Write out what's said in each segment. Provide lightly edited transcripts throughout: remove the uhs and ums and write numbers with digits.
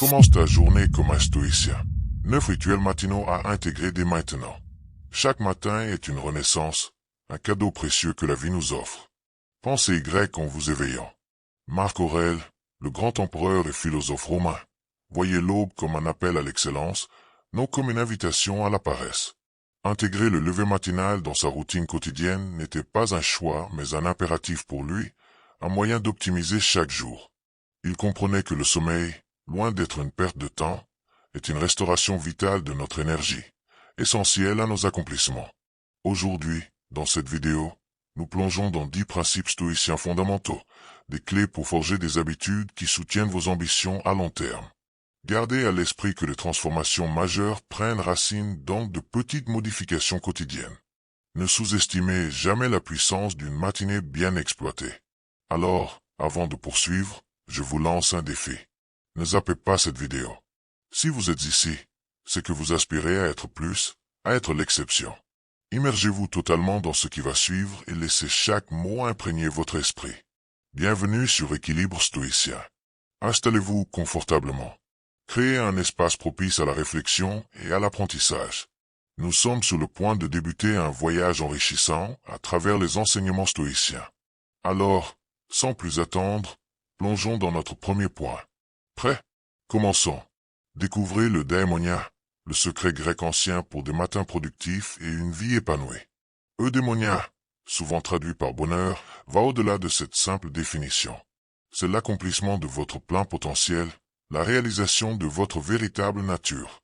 Commence ta journée comme un stoïcien. 9 rituels matinaux à intégrer dès maintenant. Chaque matin est une renaissance, un cadeau précieux que la vie nous offre. Pensez grec en vous éveillant. Marc Aurèle, le grand empereur et philosophe romain, voyait l'aube comme un appel à l'excellence, non comme une invitation à la paresse. Intégrer le lever matinal dans sa routine quotidienne n'était pas un choix mais un impératif pour lui, un moyen d'optimiser chaque jour. Il comprenait que le sommeil, loin d'être une perte de temps, est une restauration vitale de notre énergie, essentielle à nos accomplissements. Aujourd'hui, dans cette vidéo, nous plongeons dans 10 principes stoïciens fondamentaux, des clés pour forger des habitudes qui soutiennent vos ambitions à long terme. Gardez à l'esprit que les transformations majeures prennent racine dans de petites modifications quotidiennes. Ne sous-estimez jamais la puissance d'une matinée bien exploitée. Alors, avant de poursuivre, je vous lance un défi. Ne zappez pas cette vidéo. Si vous êtes ici, c'est que vous aspirez à être plus, à être l'exception. Immergez-vous totalement dans ce qui va suivre et laissez chaque mot imprégner votre esprit. Bienvenue sur Équilibre Stoïcien. Installez-vous confortablement. Créez un espace propice à la réflexion et à l'apprentissage. Nous sommes sur le point de débuter un voyage enrichissant à travers les enseignements stoïciens. Alors, sans plus attendre, plongeons dans notre premier point. Prêt? Commençons. Découvrez le daimonia, le secret grec ancien pour des matins productifs et une vie épanouie. Eudaimonia, souvent traduit par bonheur, va au-delà de cette simple définition. C'est l'accomplissement de votre plein potentiel, la réalisation de votre véritable nature.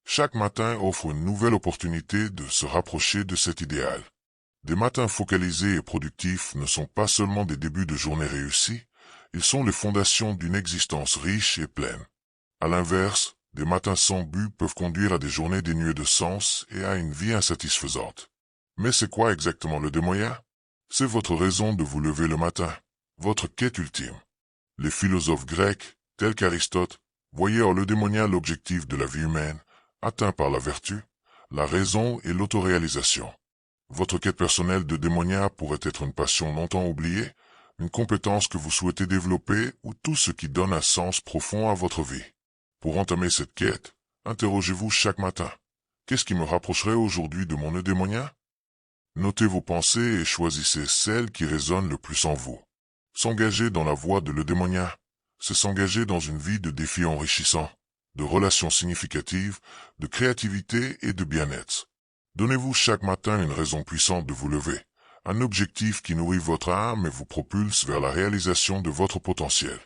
Chaque matin offre une nouvelle opportunité de se rapprocher de cet idéal. Des matins focalisés et productifs ne sont pas seulement des débuts de journée réussis, ils sont les fondations d'une existence riche et pleine. À l'inverse, des matins sans but peuvent conduire à des journées dénuées de sens et à une vie insatisfaisante. Mais c'est quoi exactement le daimonia? C'est votre raison de vous lever le matin, votre quête ultime. Les philosophes grecs, tels qu'Aristote, voyaient en le daimonia l'objectif de la vie humaine, atteint par la vertu, la raison et l'autoréalisation. Votre quête personnelle de daimonia pourrait être une passion longtemps oubliée, une compétence que vous souhaitez développer ou tout ce qui donne un sens profond à votre vie. Pour entamer cette quête, interrogez-vous chaque matin. Qu'est-ce qui me rapprocherait aujourd'hui de mon eudaimonia? Notez vos pensées et choisissez celles qui résonnent le plus en vous. S'engager dans la voie de l'eudaimonia, c'est s'engager dans une vie de défis enrichissants, de relations significatives, de créativité et de bien-être. Donnez-vous chaque matin une raison puissante de vous lever, un objectif qui nourrit votre âme et vous propulse vers la réalisation de votre potentiel.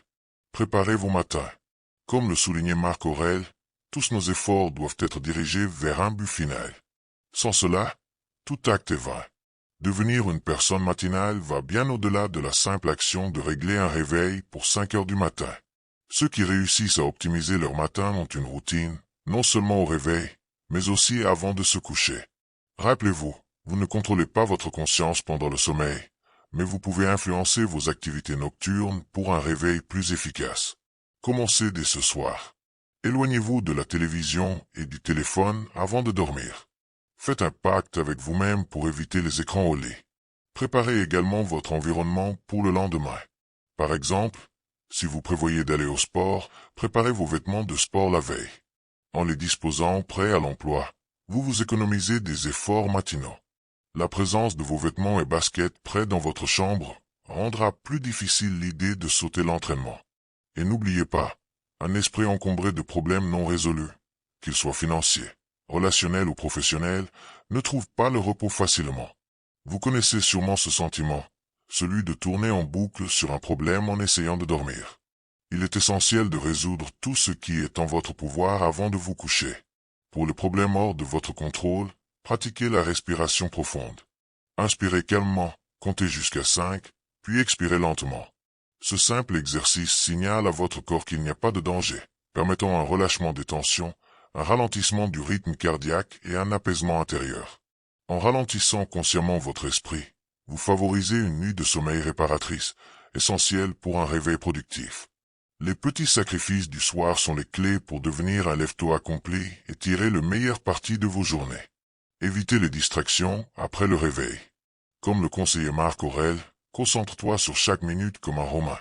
Préparez vos matins. Comme le soulignait Marc Aurèle, tous nos efforts doivent être dirigés vers un but final. Sans cela, tout acte est vain. Devenir une personne matinale va bien au-delà de la simple action de régler un réveil pour 5 heures du matin. Ceux qui réussissent à optimiser leur matin ont une routine, non seulement au réveil, mais aussi avant de se coucher. Rappelez-vous, vous ne contrôlez pas votre conscience pendant le sommeil, mais vous pouvez influencer vos activités nocturnes pour un réveil plus efficace. Commencez dès ce soir. Éloignez-vous de la télévision et du téléphone avant de dormir. Faites un pacte avec vous-même pour éviter les écrans au lit. Préparez également votre environnement pour le lendemain. Par exemple, si vous prévoyez d'aller au sport, préparez vos vêtements de sport la veille. En les disposant prêts à l'emploi, vous vous économisez des efforts matinaux. La présence de vos vêtements et baskets prêts dans votre chambre rendra plus difficile l'idée de sauter l'entraînement. Et n'oubliez pas, un esprit encombré de problèmes non résolus, qu'ils soient financiers, relationnels ou professionnels, ne trouve pas le repos facilement. Vous connaissez sûrement ce sentiment, celui de tourner en boucle sur un problème en essayant de dormir. Il est essentiel de résoudre tout ce qui est en votre pouvoir avant de vous coucher. Pour les problèmes hors de votre contrôle, pratiquez la respiration profonde. Inspirez calmement, comptez jusqu'à 5, puis expirez lentement. Ce simple exercice signale à votre corps qu'il n'y a pas de danger, permettant un relâchement des tensions, un ralentissement du rythme cardiaque et un apaisement intérieur. En ralentissant consciemment votre esprit, vous favorisez une nuit de sommeil réparatrice, essentielle pour un réveil productif. Les petits sacrifices du soir sont les clés pour devenir un lève-tôt accompli et tirer le meilleur parti de vos journées. Évitez les distractions après le réveil. Comme le conseillait Marc Aurèle, concentre-toi sur chaque minute comme un Romain,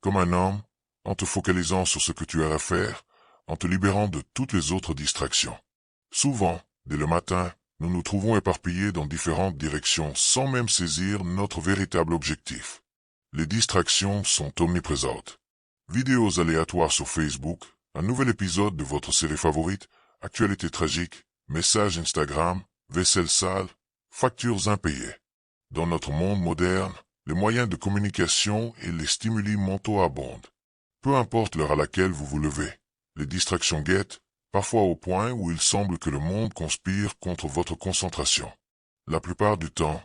comme un homme, en te focalisant sur ce que tu as à faire, en te libérant de toutes les autres distractions. Souvent, dès le matin, nous nous trouvons éparpillés dans différentes directions sans même saisir notre véritable objectif. Les distractions sont omniprésentes. Vidéos aléatoires sur Facebook, un nouvel épisode de votre série favorite, actualité tragique, messages Instagram, vaisselle sale, factures impayées. Dans notre monde moderne, les moyens de communication et les stimuli mentaux abondent. Peu importe l'heure à laquelle vous vous levez, les distractions guettent, parfois au point où il semble que le monde conspire contre votre concentration. La plupart du temps,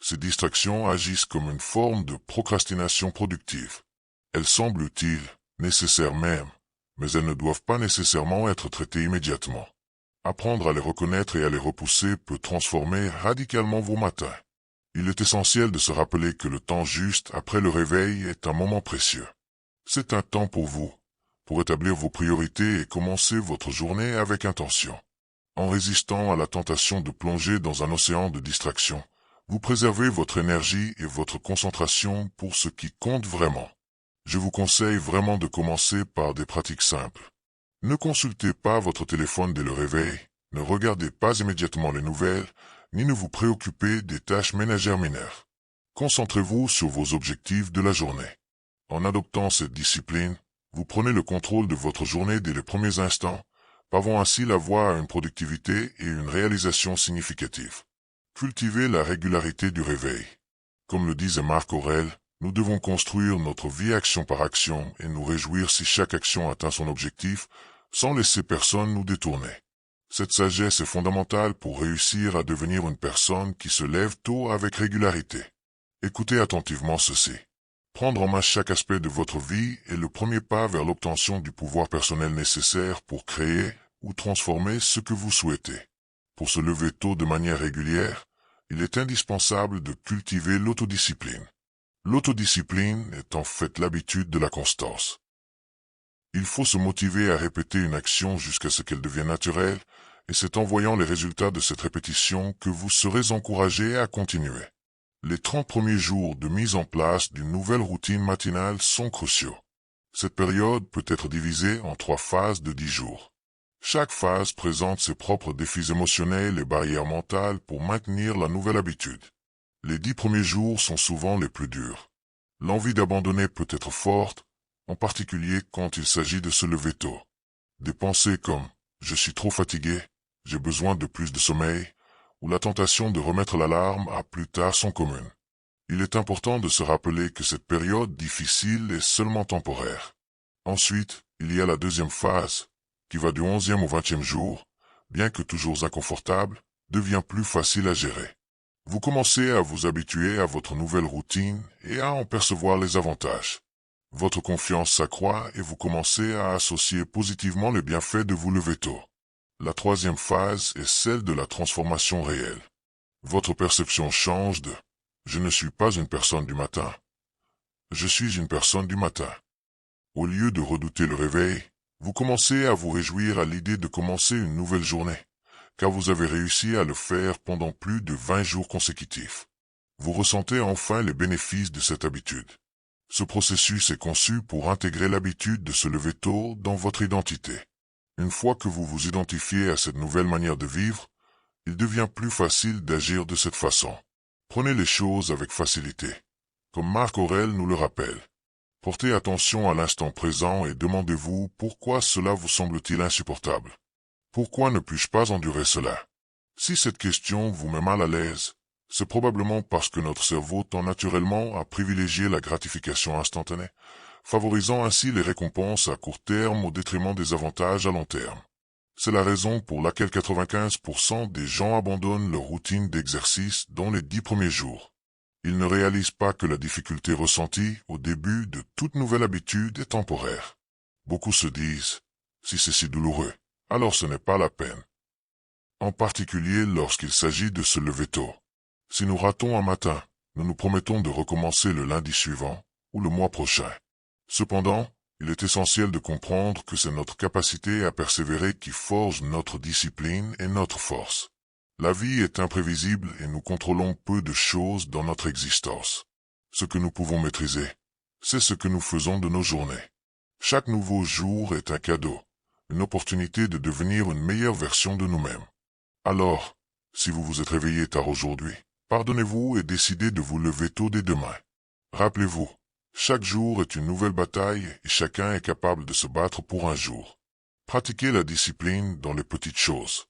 ces distractions agissent comme une forme de procrastination productive. Elles semblent utiles, nécessaires même, mais elles ne doivent pas nécessairement être traitées immédiatement. Apprendre à les reconnaître et à les repousser peut transformer radicalement vos matins. Il est essentiel de se rappeler que le temps juste après le réveil est un moment précieux. C'est un temps pour vous, pour établir vos priorités et commencer votre journée avec intention. En résistant à la tentation de plonger dans un océan de distractions, vous préservez votre énergie et votre concentration pour ce qui compte vraiment. Je vous conseille vraiment de commencer par des pratiques simples. Ne consultez pas votre téléphone dès le réveil, ne regardez pas immédiatement les nouvelles, ni ne vous préoccupez des tâches ménagères mineures. Concentrez-vous sur vos objectifs de la journée. En adoptant cette discipline, vous prenez le contrôle de votre journée dès les premiers instants, pavant ainsi la voie à une productivité et une réalisation significative. Cultivez la régularité du réveil. Comme le disait Marc Aurèle, nous devons construire notre vie action par action et nous réjouir si chaque action atteint son objectif, sans laisser personne nous détourner. Cette sagesse est fondamentale pour réussir à devenir une personne qui se lève tôt avec régularité. Écoutez attentivement ceci. Prendre en main chaque aspect de votre vie est le premier pas vers l'obtention du pouvoir personnel nécessaire pour créer ou transformer ce que vous souhaitez. Pour se lever tôt de manière régulière, il est indispensable de cultiver l'autodiscipline. L'autodiscipline est en fait l'habitude de la constance. Il faut se motiver à répéter une action jusqu'à ce qu'elle devienne naturelle, et c'est en voyant les résultats de cette répétition que vous serez encouragé à continuer. Les 30 premiers jours de mise en place d'une nouvelle routine matinale sont cruciaux. Cette période peut être divisée en 3 phases de 10 jours. Chaque phase présente ses propres défis émotionnels et barrières mentales pour maintenir la nouvelle habitude. Les 10 premiers jours sont souvent les plus durs. L'envie d'abandonner peut être forte, en particulier quand il s'agit de se lever tôt. Des pensées comme « je suis trop fatigué »,« j'ai besoin de plus de sommeil » ou la tentation de remettre l'alarme à plus tard sont communes. Il est important de se rappeler que cette période difficile est seulement temporaire. Ensuite, il y a la deuxième phase, qui va du 11e au 20e jour, bien que toujours inconfortable, devient plus facile à gérer. Vous commencez à vous habituer à votre nouvelle routine et à en percevoir les avantages. Votre confiance s'accroît et vous commencez à associer positivement les bienfaits de vous lever tôt. La troisième phase est celle de la transformation réelle. Votre perception change de « je ne suis pas une personne du matin », je suis une personne du matin. Au lieu de redouter le réveil, vous commencez à vous réjouir à l'idée de commencer une nouvelle journée, car vous avez réussi à le faire pendant plus de 20 jours consécutifs. Vous ressentez enfin les bénéfices de cette habitude. Ce processus est conçu pour intégrer l'habitude de se lever tôt dans votre identité. Une fois que vous vous identifiez à cette nouvelle manière de vivre, il devient plus facile d'agir de cette façon. Prenez les choses avec facilité. Comme Marc Aurèle nous le rappelle. Portez attention à l'instant présent et demandez-vous pourquoi cela vous semble-t-il insupportable. Pourquoi ne puis-je pas endurer cela? Si cette question vous met mal à l'aise, c'est probablement parce que notre cerveau tend naturellement à privilégier la gratification instantanée, favorisant ainsi les récompenses à court terme au détriment des avantages à long terme. C'est la raison pour laquelle 95% des gens abandonnent leur routine d'exercice dans les 10 premiers jours. Ils ne réalisent pas que la difficulté ressentie au début de toute nouvelle habitude est temporaire. Beaucoup se disent « si c'est si douloureux, alors ce n'est pas la peine ». En particulier lorsqu'il s'agit de se lever tôt. Si nous ratons un matin, nous nous promettons de recommencer le lundi suivant ou le mois prochain. Cependant, il est essentiel de comprendre que c'est notre capacité à persévérer qui forge notre discipline et notre force. La vie est imprévisible et nous contrôlons peu de choses dans notre existence. Ce que nous pouvons maîtriser, c'est ce que nous faisons de nos journées. Chaque nouveau jour est un cadeau, une opportunité de devenir une meilleure version de nous-mêmes. Alors, si vous vous êtes réveillé tard aujourd'hui, pardonnez-vous et décidez de vous lever tôt dès demain. Rappelez-vous, chaque jour est une nouvelle bataille et chacun est capable de se battre pour un jour. Pratiquez la discipline dans les petites choses.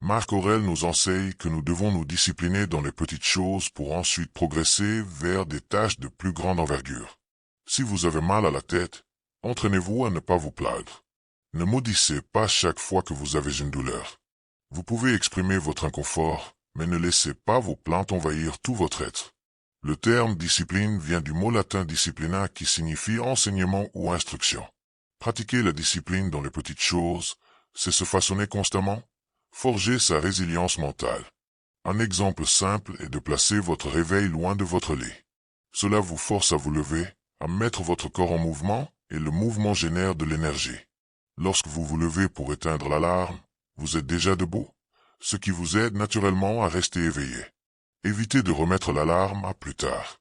Marc Aurèle nous enseigne que nous devons nous discipliner dans les petites choses pour ensuite progresser vers des tâches de plus grande envergure. Si vous avez mal à la tête, entraînez-vous à ne pas vous plaindre. Ne maudissez pas chaque fois que vous avez une douleur. Vous pouvez exprimer votre inconfort, mais ne laissez pas vos plaintes envahir tout votre être. Le terme discipline vient du mot latin disciplina qui signifie enseignement ou instruction. Pratiquer la discipline dans les petites choses, c'est se façonner constamment, forger sa résilience mentale. Un exemple simple est de placer votre réveil loin de votre lit. Cela vous force à vous lever, à mettre votre corps en mouvement, et le mouvement génère de l'énergie. Lorsque vous vous levez pour éteindre l'alarme, vous êtes déjà debout, ce qui vous aide naturellement à rester éveillé. Évitez de remettre l'alarme à plus tard.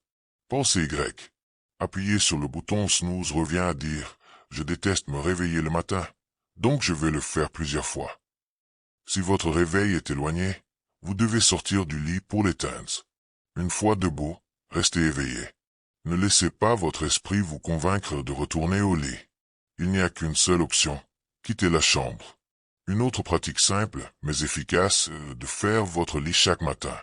Pensée Y. Appuyer sur le bouton snooze revient à dire « Je déteste me réveiller le matin, donc je vais le faire plusieurs fois ». Si votre réveil est éloigné, vous devez sortir du lit pour l'éteindre. Une fois debout, restez éveillé. Ne laissez pas votre esprit vous convaincre de retourner au lit. Il n'y a qu'une seule option, quitter la chambre. Une autre pratique simple, mais efficace, est de faire votre lit chaque matin.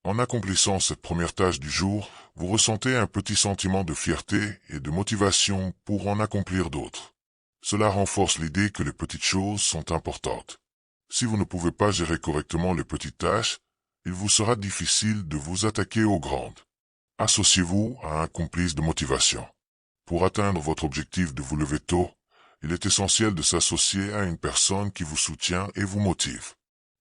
En accomplissant cette première tâche du jour, vous ressentez un petit sentiment de fierté et de motivation pour en accomplir d'autres. Cela renforce l'idée que les petites choses sont importantes. Si vous ne pouvez pas gérer correctement les petites tâches, il vous sera difficile de vous attaquer aux grandes. Associez-vous à un complice de motivation. Pour atteindre votre objectif de vous lever tôt, il est essentiel de s'associer à une personne qui vous soutient et vous motive.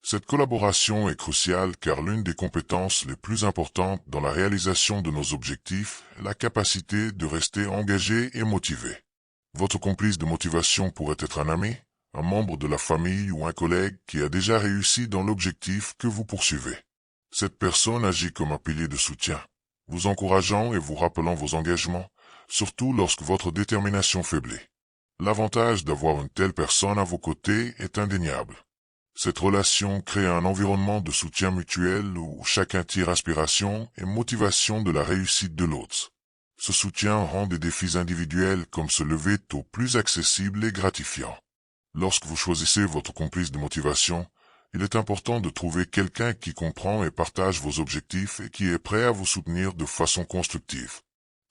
Cette collaboration est cruciale car l'une des compétences les plus importantes dans la réalisation de nos objectifs est la capacité de rester engagé et motivé. Votre complice de motivation pourrait être un ami, un membre de la famille ou un collègue qui a déjà réussi dans l'objectif que vous poursuivez. Cette personne agit comme un pilier de soutien, vous encourageant et vous rappelant vos engagements, surtout lorsque votre détermination faiblit. L'avantage d'avoir une telle personne à vos côtés est indéniable. Cette relation crée un environnement de soutien mutuel où chacun tire inspiration et motivation de la réussite de l'autre. Ce soutien rend des défis individuels comme se lever tôt plus accessibles et gratifiants. Lorsque vous choisissez votre complice de motivation, il est important de trouver quelqu'un qui comprend et partage vos objectifs et qui est prêt à vous soutenir de façon constructive.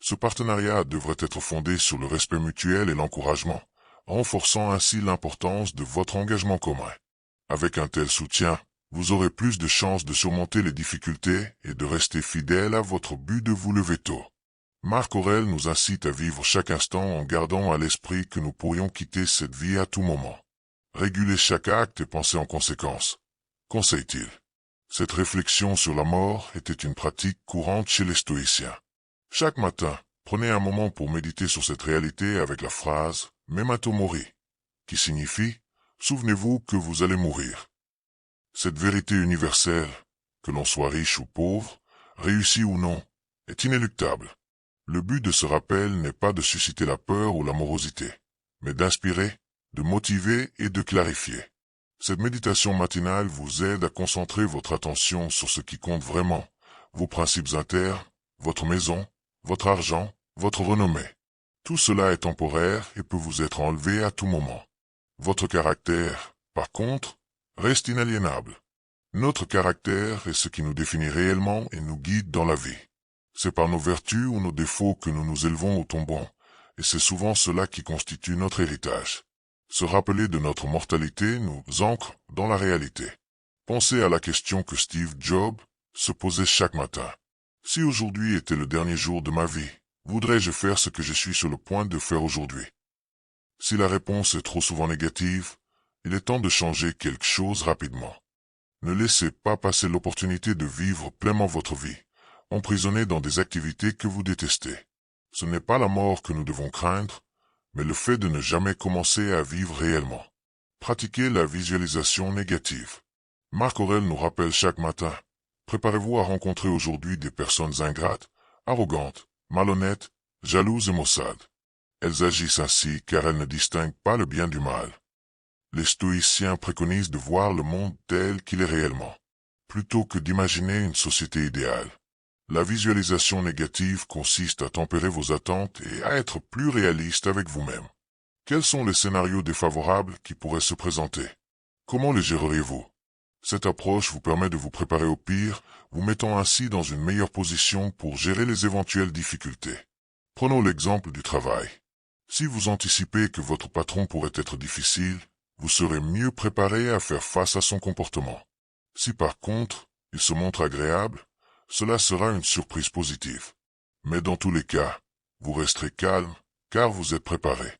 Ce partenariat devrait être fondé sur le respect mutuel et l'encouragement, renforçant ainsi l'importance de votre engagement commun. Avec un tel soutien, vous aurez plus de chances de surmonter les difficultés et de rester fidèle à votre but de vous lever tôt. Marc Aurèle nous incite à vivre chaque instant en gardant à l'esprit que nous pourrions quitter cette vie à tout moment. Régulez chaque acte et pensez en conséquence, conseille-t-il. Cette réflexion sur la mort était une pratique courante chez les stoïciens. Chaque matin, prenez un moment pour méditer sur cette réalité avec la phrase « Memento mori », qui signifie « Souvenez-vous que vous allez mourir ». Cette vérité universelle, que l'on soit riche ou pauvre, réussi ou non, est inéluctable. Le but de ce rappel n'est pas de susciter la peur ou la morosité, mais d'inspirer, de motiver et de clarifier. Cette méditation matinale vous aide à concentrer votre attention sur ce qui compte vraiment, vos principes internes, votre maison, votre argent, votre renommée. Tout cela est temporaire et peut vous être enlevé à tout moment. Votre caractère, par contre, reste inaliénable. Notre caractère est ce qui nous définit réellement et nous guide dans la vie. C'est par nos vertus ou nos défauts que nous nous élevons au tombeau, et c'est souvent cela qui constitue notre héritage. Se rappeler de notre mortalité nous ancre dans la réalité. Pensez à la question que Steve Jobs se posait chaque matin. Si aujourd'hui était le dernier jour de ma vie, voudrais-je faire ce que je suis sur le point de faire aujourd'hui? Si la réponse est trop souvent négative, il est temps de changer quelque chose rapidement. Ne laissez pas passer l'opportunité de vivre pleinement votre vie, emprisonné dans des activités que vous détestez. Ce n'est pas la mort que nous devons craindre, mais le fait de ne jamais commencer à vivre réellement. Pratiquez la visualisation négative. Marc Aurèle nous rappelle chaque matin, préparez-vous à rencontrer aujourd'hui des personnes ingrates, arrogantes, malhonnêtes, jalouses et maussades. Elles agissent ainsi car elles ne distinguent pas le bien du mal. Les stoïciens préconisent de voir le monde tel qu'il est réellement, plutôt que d'imaginer une société idéale. La visualisation négative consiste à tempérer vos attentes et à être plus réaliste avec vous-même. Quels sont les scénarios défavorables qui pourraient se présenter? Comment les géreriez-vous? Cette approche vous permet de vous préparer au pire, vous mettant ainsi dans une meilleure position pour gérer les éventuelles difficultés. Prenons l'exemple du travail. Si vous anticipez que votre patron pourrait être difficile, vous serez mieux préparé à faire face à son comportement. Si par contre, il se montre agréable, cela sera une surprise positive. Mais dans tous les cas, vous resterez calme, car vous êtes préparé.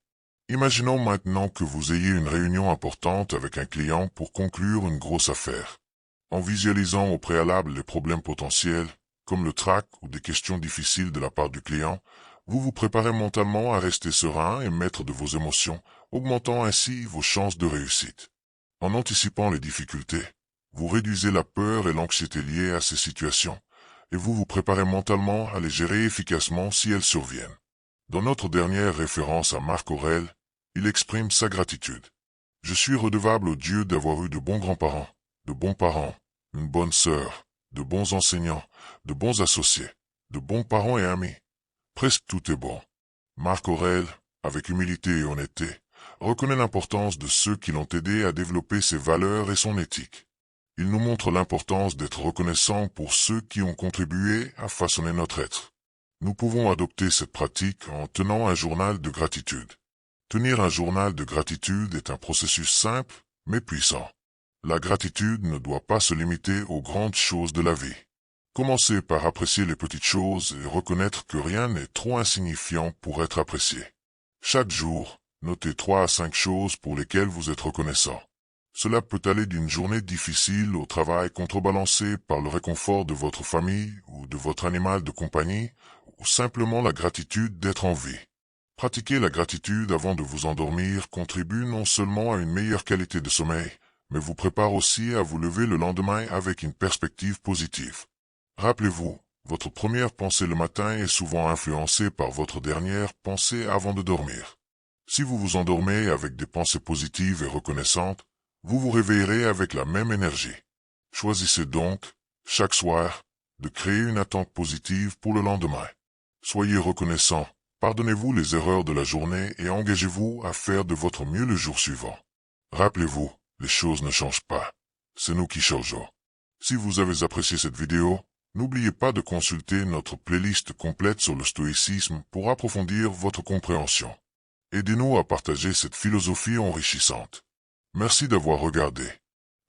Imaginons maintenant que vous ayez une réunion importante avec un client pour conclure une grosse affaire. En visualisant au préalable les problèmes potentiels, comme le trac ou des questions difficiles de la part du client, vous vous préparez mentalement à rester serein et maître de vos émotions, augmentant ainsi vos chances de réussite. En anticipant les difficultés, vous réduisez la peur et l'anxiété liées à ces situations, et vous vous préparez mentalement à les gérer efficacement si elles surviennent. Dans notre dernière référence à Marc Aurèle, il exprime sa gratitude. Je suis redevable au Dieu d'avoir eu de bons grands-parents, de bons parents, une bonne sœur, de bons enseignants, de bons associés, de bons parents et amis. Presque tout est bon. Marc Aurèle, avec humilité et honnêteté, reconnaît l'importance de ceux qui l'ont aidé à développer ses valeurs et son éthique. Il nous montre l'importance d'être reconnaissant pour ceux qui ont contribué à façonner notre être. Nous pouvons adopter cette pratique en tenant un journal de gratitude. Tenir un journal de gratitude est un processus simple, mais puissant. La gratitude ne doit pas se limiter aux grandes choses de la vie. Commencez par apprécier les petites choses et reconnaître que rien n'est trop insignifiant pour être apprécié. Chaque jour, notez 3 à 5 choses pour lesquelles vous êtes reconnaissant. Cela peut aller d'une journée difficile au travail contrebalancé par le réconfort de votre famille ou de votre animal de compagnie, ou simplement la gratitude d'être en vie. Pratiquer la gratitude avant de vous endormir contribue non seulement à une meilleure qualité de sommeil, mais vous prépare aussi à vous lever le lendemain avec une perspective positive. Rappelez-vous, votre première pensée le matin est souvent influencée par votre dernière pensée avant de dormir. Si vous vous endormez avec des pensées positives et reconnaissantes, vous vous réveillerez avec la même énergie. Choisissez donc, chaque soir, de créer une attente positive pour le lendemain. Soyez reconnaissant, pardonnez-vous les erreurs de la journée et engagez-vous à faire de votre mieux le jour suivant. Rappelez-vous, les choses ne changent pas. C'est nous qui changeons. Si vous avez apprécié cette vidéo, n'oubliez pas de consulter notre playlist complète sur le stoïcisme pour approfondir votre compréhension. Aidez-nous à partager cette philosophie enrichissante. Merci d'avoir regardé.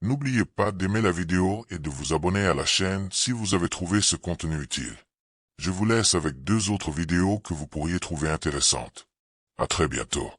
N'oubliez pas d'aimer la vidéo et de vous abonner à la chaîne si vous avez trouvé ce contenu utile. Je vous laisse avec 2 autres vidéos que vous pourriez trouver intéressantes. À très bientôt.